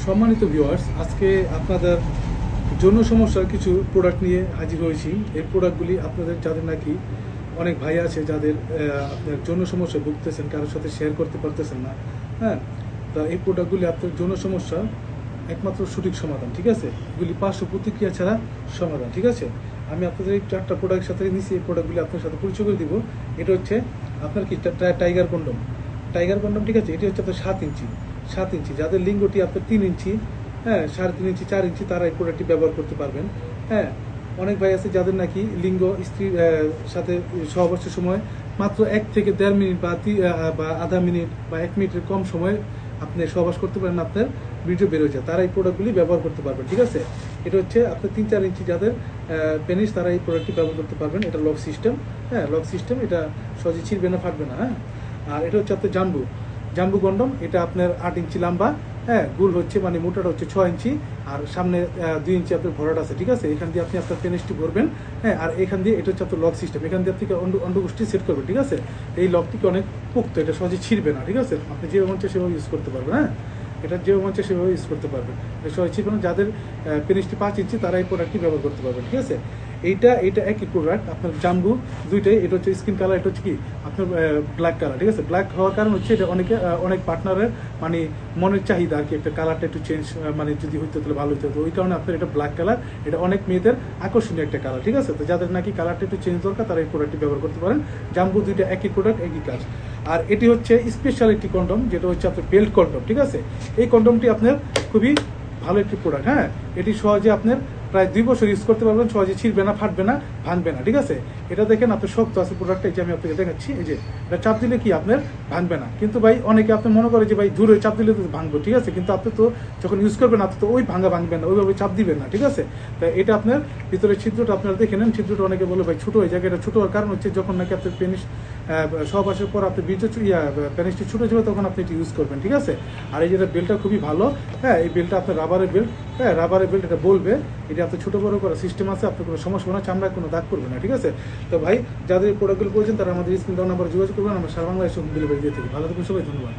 সম্মানিত ভিউয়ার্স, আজকে আপনাদের যৌন সমস্যার কিছু প্রোডাক্ট নিয়ে হাজির হয়েছি। এই প্রোডাক্টগুলি আপনাদের যাদের নাকি অনেক ভাই আছে যাদের আপনার যৌন সমস্যা ভুগতেছেন, কারোর সাথে শেয়ার করতে পারতেছেন না, হ্যাঁ, তা এই প্রোডাক্টগুলি আপনার যৌন সমস্যা একমাত্র সঠিক সমাধান, ঠিক আছে। এগুলি পার্শ্ব প্রতিক্রিয়া ছাড়া সমাধান, ঠিক আছে। আমি আপনাদের এই 4টা প্রোডাক্টের সাথে নিচ্ছি, এই প্রোডাক্টগুলি আপনার সাথে পরিচয় করে দিব। এটা হচ্ছে আপনার কি টাইগার কন্ডম, ঠিক আছে। এটি হচ্ছে আপনার 7 ইঞ্চি যাদের লিঙ্গটি আপনার 3 ইঞ্চি, হ্যাঁ, 3.5 ইঞ্চি 4 ইঞ্চি, তারা এই প্রোডাক্টটি ব্যবহার করতে পারবেন। হ্যাঁ, অনেক ভাই আছে যাদের নাকি লিঙ্গ স্ত্রীর সাথে সহবাসের সময় মাত্র 1 থেকে 1.5 মিনিট বা আধা মিনিট বা 1 মিনিটের কম সময় আপনি সহবাস করতে পারেন, আপনার ভিডিও বের হয়ে যায়, তারা এই প্রোডাক্টগুলি ব্যবহার করতে পারবেন, ঠিক আছে। এটা হচ্ছে আপনার 3-4 ইঞ্চি যাদের পেনিস, তারা এই প্রোডাক্টটি ব্যবহার করতে পারবেন। এটা লক সিস্টেম, হ্যাঁ, লক সিস্টেম, এটা সহজে ছিঁড়বে না, ফাটবে না, হ্যাঁ। আর এটা হচ্ছে আপনার জাম্বু কন্ডম, এটা আপনার 8 ইঞ্চি লম্বা, হ্যাঁ, গুল হচ্ছে মানে মোটাটা হচ্ছে 6 ইঞ্চি, আর সামনে 2 ইঞ্চি আপনার ভরাট আছে, ঠিক আছে। এখান দিয়ে আপনি আপনার পেনিসটি ভরবেন, হ্যাঁ, আর এখান দিয়ে এটা হচ্ছে আপনার লক সিস্টেম, এখান দিয়ে আপনি অন্ডকোষ্ঠী সেট করবেন, ঠিক আছে। এই লকটিকে অনেক পোক্ত, এটা সহজে ছিঁড়বে না, ঠিক আছে। আপনি যেভাবে মন চায় সেভাবে ইউজ করতে পারবেন, হ্যাঁ, এটা যেভাবে মন চায় সেভাবে ইউজ করতে পারবেন। এটা সহজে ছিঁড়বে না। যাদের পেনিসটি 5 ইঞ্চি, তারা এই প্রোডাক্টটি ব্যবহার করতে পারবেন, ঠিক আছে। এটা একই প্রোডাক্ট, আপনার জাম্বু দুইটাই। এটা হচ্ছে স্কিন কালার, এটা হচ্ছে কি আপনার ব্ল্যাক কালার, ঠিক আছে। ব্ল্যাক হওয়ার কারণ হচ্ছে এটা অনেক পার্টনারের মানে মনের চাহিদা আর কি, একটা কালারটা একটু চেঞ্জ মানে যদি হইতো তাহলে ভালো হতো, ওই কারণে আপনার এটা ব্ল্যাক কালার। এটা অনেক মেয়েদের আকর্ষণীয় একটা কালার, ঠিক আছে। তো যাদের নাকি কালারটা একটু চেঞ্জ দরকার, তারা এই প্রোডাক্টটি ব্যবহার করতে পারেন। জাম্বু দুইটা একই প্রোডাক্ট, একই কাজ। আর এটি হচ্ছে স্পেশাল একটি কন্ডম, যেটা হচ্ছে আপনার বেল্ট কন্ডম, ঠিক আছে। এই কন্ডমটি আপনার খুবই ভালো একটি প্রোডাক্ট, হ্যাঁ। এটি সহজে আপনার প্রায় 2 বছর ইউজ করতে পারবেন, সহজে ছিঁড়বে না, ফাটবে না, ভাঙবে না, ঠিক আছে। এটা দেখেন আপনার শক্ত আছে প্রোডাক্টটা, এই যে আমি আপনাকে দেখাচ্ছি, এই যে এটা চাপ দিলে কি আপনার ভাঙবে না। কিন্তু ভাই অনেকে আপনি মনে করে যে ভাই দূরে চাপ দিলে তো ভাঙবো, ঠিক আছে, কিন্তু আপনি তো যখন ইউজ করবেন আপনি তো ওই ভাঙবেন না, ওইভাবে চাপ দিবেন না, ঠিক আছে। তা এটা আপনার ভিতরে ছিদ্রটা আপনারা দেখে নেন, ছিদ্রটা অনেকে বলে ভাই ছোট হয়ে যায়। এটা ছোট হওয়ার কারণ হচ্ছে যখন নাকি আপনার পেনিস সহবাসের পর আপনি পেনিসটি ছোটো যাবে, তখন আপনি এটি ইউজ করবেন, ঠিক আছে। আর এই যেটা বেল্টটা খুবই ভালো, হ্যাঁ, এই বেল্টটা আপনার রাবারের বেল্ট, হ্যাঁ, রাবারের বেল্ট, এটা বলবে এটা আপনার ছোটো বড়ো করার সিস্টেম আছে, আপনার কোনো সমস্যা না, চামড়ায় কোনো দাগ করবে না, ঠিক আছে। তো ভাই যাদের এই প্রোডাক্টগুলো প্রয়োজন, তারা আমাদের স্ক্রিন নাম্বার যোগাযোগ করবেন। আমরা সারা বাংলাদেশ হোম ডেলিভারি দিয়ে থাকি। ভালো থাকুন সবাই, ধন্যবাদ।